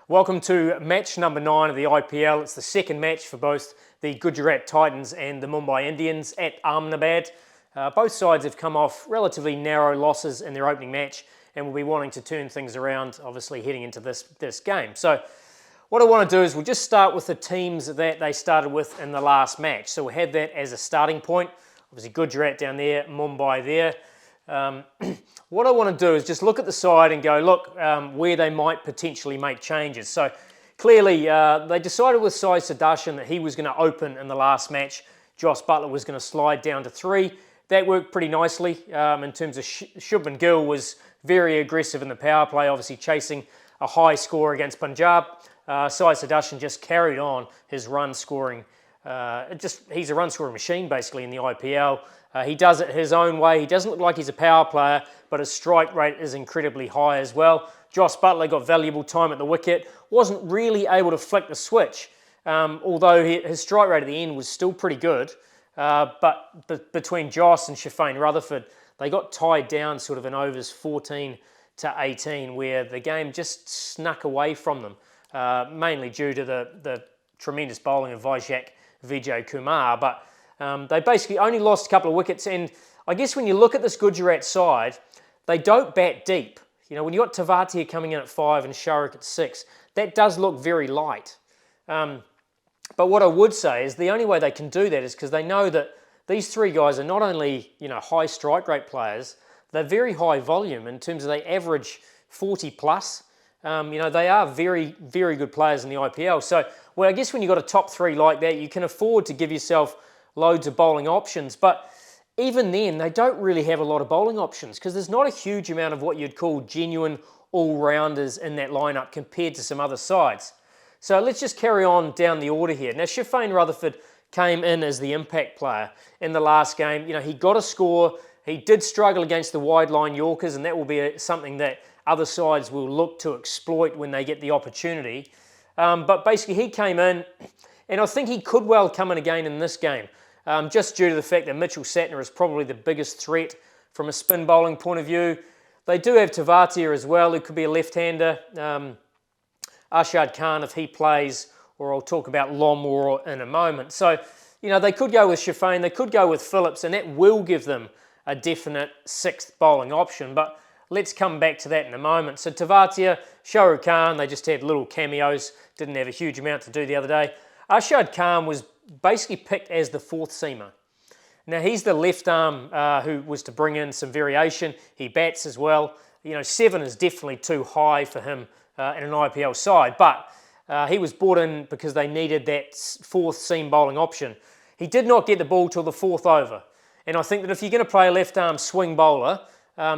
Welcome to match number 9 of the IPL. It's the second match for both the Gujarat Titans and the Mumbai Indians at Ahmedabad. Both sides have come off relatively narrow losses in their opening match and will be wanting to turn things around, obviously heading into this game. So what I want to do is we'll just start with the teams that they started with in the last match. So we'll have that as a starting point. Obviously Gujarat down there, Mumbai there. What I want to do is just look at the side and go, look, where they might potentially make changes. So clearly they decided with Sai Sudarshan that he was going to open in the last match. Jos Buttler was going to slide down to 3. That worked pretty nicely in terms of Shubman Gill was very aggressive in the power play, obviously chasing a high score against Punjab. Sai Sudarshan just carried on his run scoring. He's a run scoring machine basically in the IPL. He does it his own way. He doesn't look like he's a power player, but his strike rate is incredibly high as well. Jos Buttler got valuable time at the wicket, wasn't really able to flick the switch, although his strike rate at the end was still pretty good. But between Jos and Shafane Rutherford, they got tied down sort of in overs 14 to 18, where the game just snuck away from them, mainly due to the tremendous bowling of Vijay Vijay Kumar. But they basically only lost a couple of wickets, and I guess when you look at this Gujarat side, they don't bat deep. You know, when you got Tewatia coming in at 5 and Shahrukh at 6, that does look very light. But what I would say is the only way they can do that is because they know that these three guys are not only, you know, high strike rate players, they're very high volume in terms of they average 40 plus. You know, they are very, very good players in the IPL. So, well, I guess when you've got a top 3 like that, you can afford to give yourself loads of bowling options. But even then, they don't really have a lot of bowling options because there's not a huge amount of what you'd call genuine all-rounders in that lineup compared to some other sides. So let's just carry on down the order here. Now, Shafane Rutherford came in as the impact player in the last game. You know, he got a score. He did struggle against the wide line Yorkers, and that will be something that other sides will look to exploit when they get the opportunity. But basically, he came in, and I think he could well come in again in this game, just due to the fact that Mitchell Satner is probably the biggest threat from a spin bowling point of view. They do have Tewatia as well, who could be a left-hander. Arshad Khan, if he plays, or I'll talk about Longmore in a moment. So, you know, they could go with Shafane, they could go with Phillips, and that will give them a definite 6th bowling option. But let's come back to that in a moment. So Tewatia, Shahrukh Khan, they just had little cameos, didn't have a huge amount to do the other day. Arshad Khan was basically picked as the 4th seamer. Now, he's the left arm who was to bring in some variation. He bats as well. You know, 7 is definitely too high for him in an IPL side, but he was brought in because they needed that 4th seam bowling option. He did not get the ball till the 4th over. And I think that if you're going to play a left arm swing bowler,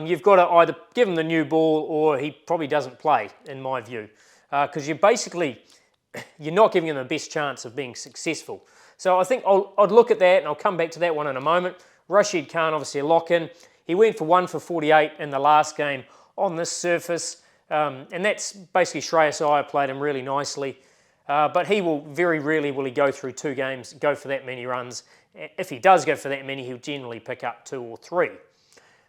you've got to either give him the new ball or he probably doesn't play, in my view. Because you're not giving him the best chance of being successful. So I think I'd look at that, and I'll come back to that one in a moment. Rashid Khan, obviously a lock-in. He went for 1 for 48 in the last game on this surface. And that's basically Shreyas Iyer played him really nicely. But he will, very rarely will he go through 2 games, go for that many runs. If he does go for that many, he'll generally pick up 2 or 3.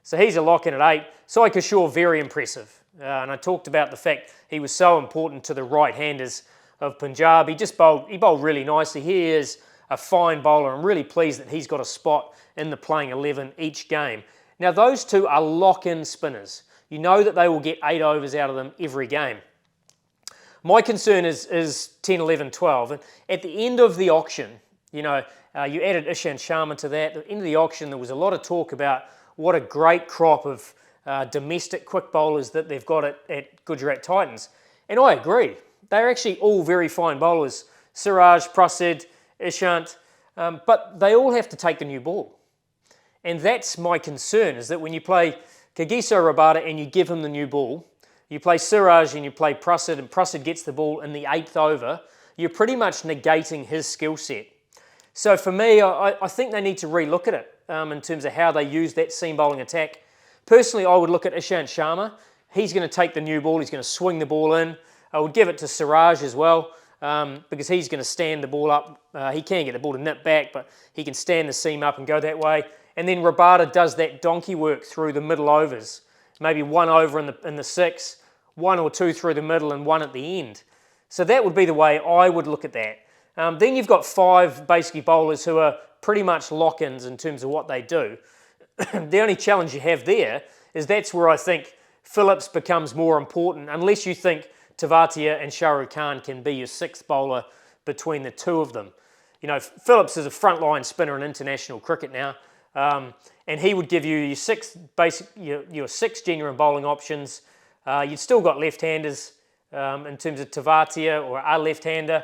So he's a lock-in at 8. Sai Kishore, very impressive. And I talked about the fact he was so important to the right-handers of Punjab. He bowled really nicely. He is a fine bowler. I'm really pleased that he's got a spot in the playing 11 each game. Now, those two are lock-in spinners. You know that they will get 8 overs out of them every game. My concern is 10, 11, 12. And at the end of the auction, you know, you added Ishant Sharma to that. At the end of the auction, there was a lot of talk about what a great crop of domestic quick bowlers that they've got at Gujarat Titans. And I agree. They're actually all very fine bowlers. Siraj, Prasid, Ishant. But they all have to take the new ball. And that's my concern, is that when you play Kagiso Rabada and you give him the new ball, you play Siraj and you play Prasid, and Prasid gets the ball in the 8th over, you're pretty much negating his skill set. So for me, I think they need to relook at it in terms of how they use that seam bowling attack. Personally, I would look at Ishant Sharma. He's going to take the new ball, he's going to swing the ball in. I would give it to Siraj as well, because he's going to stand the ball up. He can get the ball to nip back, but he can stand the seam up and go that way. And then Rabada does that donkey work through the middle overs. Maybe 1 over in the 6, 1 or 2 through the middle and 1 at the end. So that would be the way I would look at that. Then you've got 5 basically bowlers who are pretty much lock-ins in terms of what they do. The only challenge you have there is that's where I think Phillips becomes more important, unless you think Tavatia and Shah Rukh Khan can be your 6th bowler between the two of them. You know, Phillips is a frontline spinner in international cricket now, and he would give you your 6 genuine bowling options. You've still got left-handers in terms of Tavatia or a left-hander,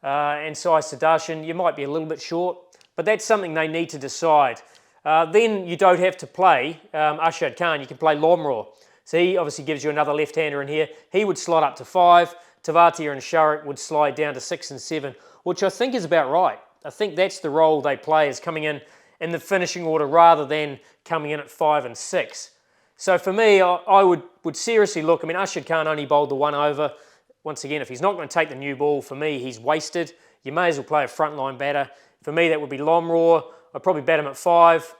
and Sai Sudarshan. You might be a little bit short, but that's something they need to decide. Then you don't have to play Ashad Khan. You can play Lomraw. So he obviously gives you another left-hander in here. He would slide up to 5. Tavatia and Sharrock would slide down to 6 and 7, which I think is about right. I think that's the role they play, is coming in the finishing order rather than coming in at 5 and 6. So for me, I would seriously look. I mean, Ashad Khan only bowled the 1 over. Once again, if he's not going to take the new ball, for me, he's wasted. You may as well play a frontline batter. For me, that would be Lomraw. I'd probably bat him at 5.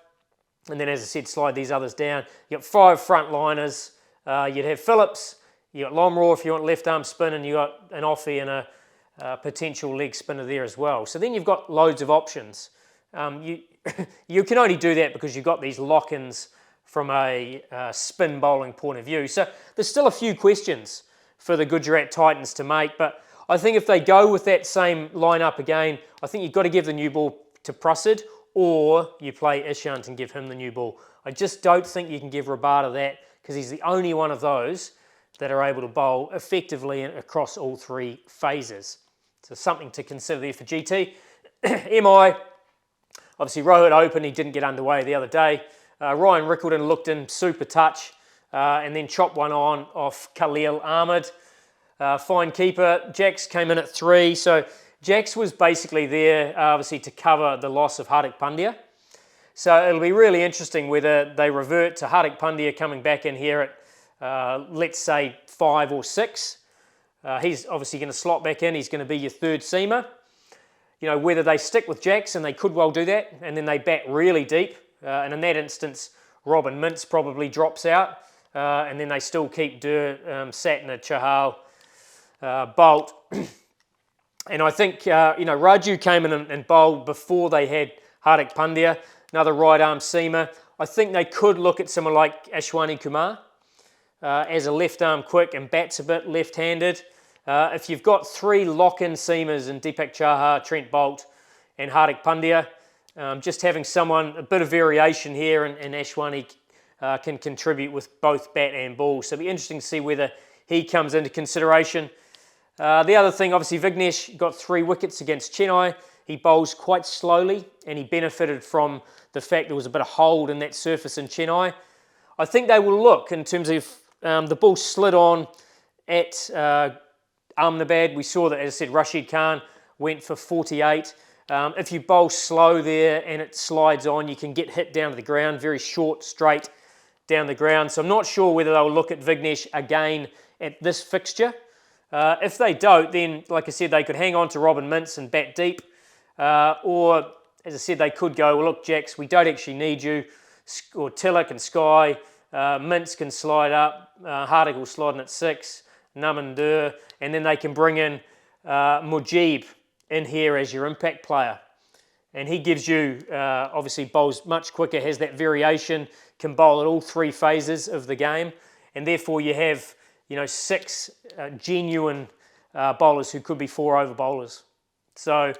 And then, as I said, slide these others down. You've got 5 frontliners. You'd have Phillips. You've got Lomraw if you want left-arm spin, and you've got an offie and a potential leg spinner there as well. So then you've got loads of options. You can only do that because you've got these lock-ins from a spin bowling point of view. So there's still a few questions for the Gujarat Titans to make, but I think if they go with that same lineup again, I think you've got to give the new ball to Prasid, or you play Ishant and give him the new ball. I just don't think you can give Rabada that, because he's the only one of those that are able to bowl effectively across all 3 phases. So something to consider there for GT. MI, obviously Rohit open, he didn't get underway the other day. Ryan Rickelton looked in super touch and then chopped one on off Khalil Ahmed. Fine keeper. Jax came in at 3. So Jax was basically there, obviously, to cover the loss of Hardik Pandya. So it'll be really interesting whether they revert to Hardik Pandya coming back in here at, let's say, 5 or 6. He's obviously going to slot back in. He's going to be your 3rd seamer. You know, whether they stick with Jax, and they could well do that, and then they bat really deep. And in that instance, Robin Mintz probably drops out. And then they still keep Dur, Satner, Chahal, Bolt. And I think, Raju came in and bowled before they had Hardik Pandya, another right-arm seamer. I think they could look at someone like Ashwani Kumar as a left-arm quick and bats a bit left-handed. If you've got 3 lock-in seamers in Deepak Chahar, Trent Bolt and Hardik Pandya, just having someone, a bit of variation here, and Ashwani can contribute with both bat and ball. So it'll be interesting to see whether he comes into consideration. The other thing, obviously, Vignesh got 3 wickets against Chennai. He bowls quite slowly, and he benefited from the fact there was a bit of hold in that surface in Chennai. I think they will look in terms of the ball slid on at Ahmedabad. We saw that, as I said, Rashid Khan went for 48. If you bowl slow there and it slides on, you can get hit down to the ground, very short, straight down the ground. So I'm not sure whether they'll look at Vignesh again at this fixture. If they don't, then, like I said, they could hang on to Robin Mintz and bat deep. Or, as I said, they could go, well, look, Jax, we don't actually need you. Or Tilak and Sky. Mintz can slide up. Hardik will slide in at 6. Naman Dur. And then they can bring in Mujib in here as your impact player. And he gives you, obviously, bowls much quicker, has that variation, can bowl at all 3 phases of the game. And therefore you have, 6 genuine bowlers who could be 4 over bowlers. So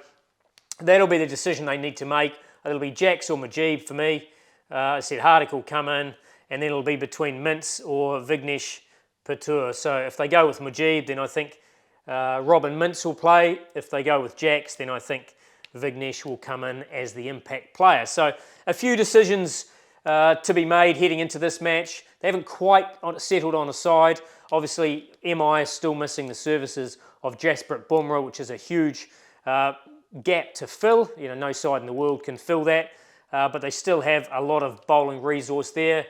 that'll be the decision they need to make. It'll be Jax or Mujib for me. I said Hardik will come in, and then it'll be between Mintz or Vignesh Patur. So if they go with Mujib, then I think Robin Mintz will play. If they go with Jax, then I think Vignesh will come in as the impact player. So a few decisions to be made heading into this match. They haven't quite settled on a side. Obviously, MI is still missing the services of Jasprit Bumrah, which is a huge gap to fill. No side in the world can fill that, but they still have a lot of bowling resource there.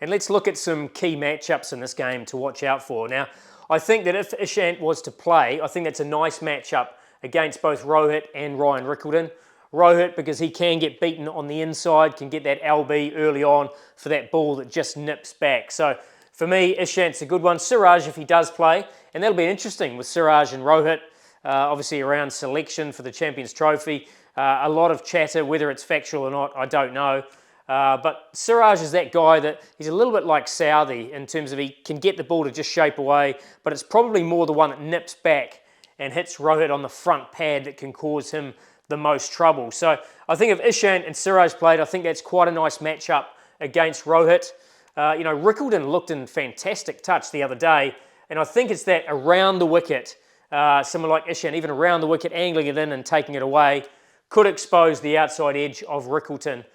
And let's look at some key matchups in this game to watch out for. Now, I think that if Ishant was to play, I think that's a nice matchup against both Rohit and Ryan Rickelton. Rohit, because he can get beaten on the inside, can get that LB early on for that ball that just nips back. So for me, Ishant's a good one. Siraj, if he does play, and that'll be interesting with Siraj and Rohit, obviously around selection for the Champions Trophy. A lot of chatter, whether it's factual or not, I don't know. But Siraj is that guy that he's a little bit like Southey in terms of he can get the ball to just shape away, but it's probably more the one that nips back and hits Rohit on the front pad that can cause him the most trouble. So I think if Ishant and Siraj played, I think that's quite a nice matchup against Rohit. Rickleton looked in fantastic touch the other day, and I think it's that around the wicket, someone like Ishant, even around the wicket, angling it in and taking it away, could expose the outside edge of Rickleton.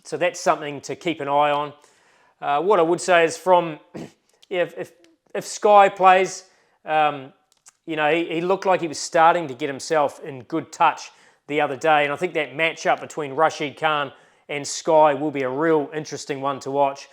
So that's something to keep an eye on. What I would say is if Sky plays, he looked like he was starting to get himself in good touch the other day, and I think that matchup between Rashid Khan and Sky will be a real interesting one to watch.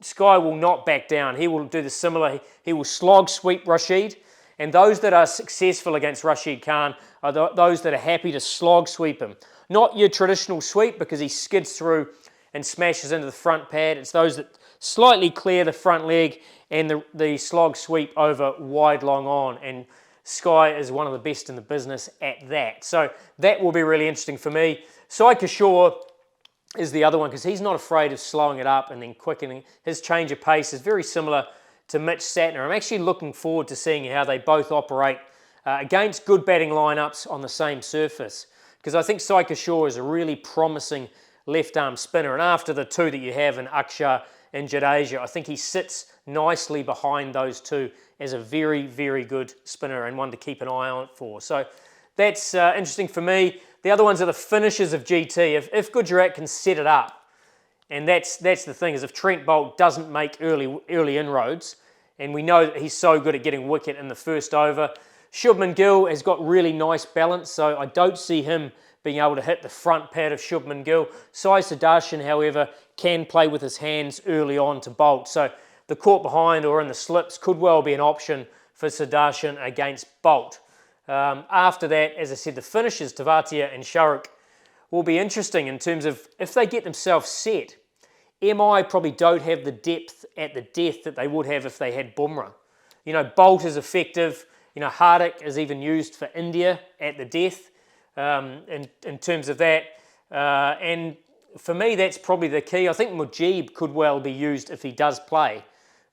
Sky will not back down. He will do the similar. He will slog sweep Rashid, and those that are successful against Rashid Khan are those that are happy to slog sweep him. Not your traditional sweep because he skids through and smashes into the front pad. It's those that slightly clear the front leg and the slog sweep over wide long on. And Sky is one of the best in the business at that. So that will be really interesting for me. Sai Kishore is the other one because he's not afraid of slowing it up and then quickening. His change of pace is very similar to Mitch Satner. I'm actually looking forward to seeing how they both operate against good batting lineups on the same surface, because I think Sai Kishore is a really promising left-arm spinner, and after the two that you have in Akshar and Jadeja, I think he sits nicely behind those two as a very, very good spinner and one to keep an eye on for. So that's interesting for me. The other ones are the finishers of GT. If Gujarat can set it up, and that's the thing, is if Trent Boult doesn't make early inroads, and we know that he's so good at getting wicket in the first over, Shubman Gill has got really nice balance, so I don't see him being able to hit the front pad of Shubman Gill. Sai Sudarshan, however, can play with his hands early on to Boult, so the caught behind or in the slips could well be an option for Sudarshan against Boult. After that, as I said, the finishers, Tavatia and Sharuk, will be interesting in terms of if they get themselves set. MI probably don't have the depth at the death that they would have if they had Bumrah. Boult is effective. Hardik is even used for India at the death in terms of that. And for me, that's probably the key. I think Mujib could well be used if he does play,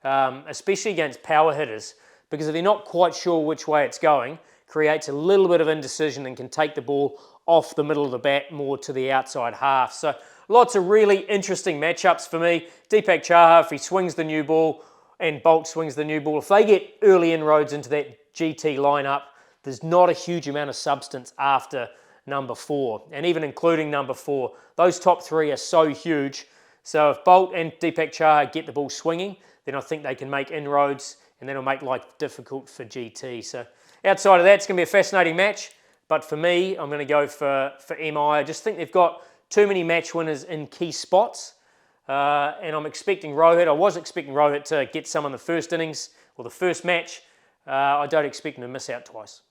especially against power hitters, because if they're not quite sure which way it's going, creates a little bit of indecision and can take the ball off the middle of the bat more to the outside half. So lots of really interesting matchups for me. Deepak Chahar, if he swings the new ball, and Boult swings the new ball, if they get early inroads into that GT lineup, there's not a huge amount of substance after number 4, and even including number 4. Those top 3 are so huge. So if Boult and Deepak Chahar get the ball swinging, then I think they can make inroads, and then it'll make life difficult for GT. So outside of that, it's going to be a fascinating match. But for me, I'm going to go for MI. I just think they've got too many match winners in key spots. And I'm expecting Rohit. I was expecting Rohit to get some in the first innings or the first match. I don't expect him to miss out twice.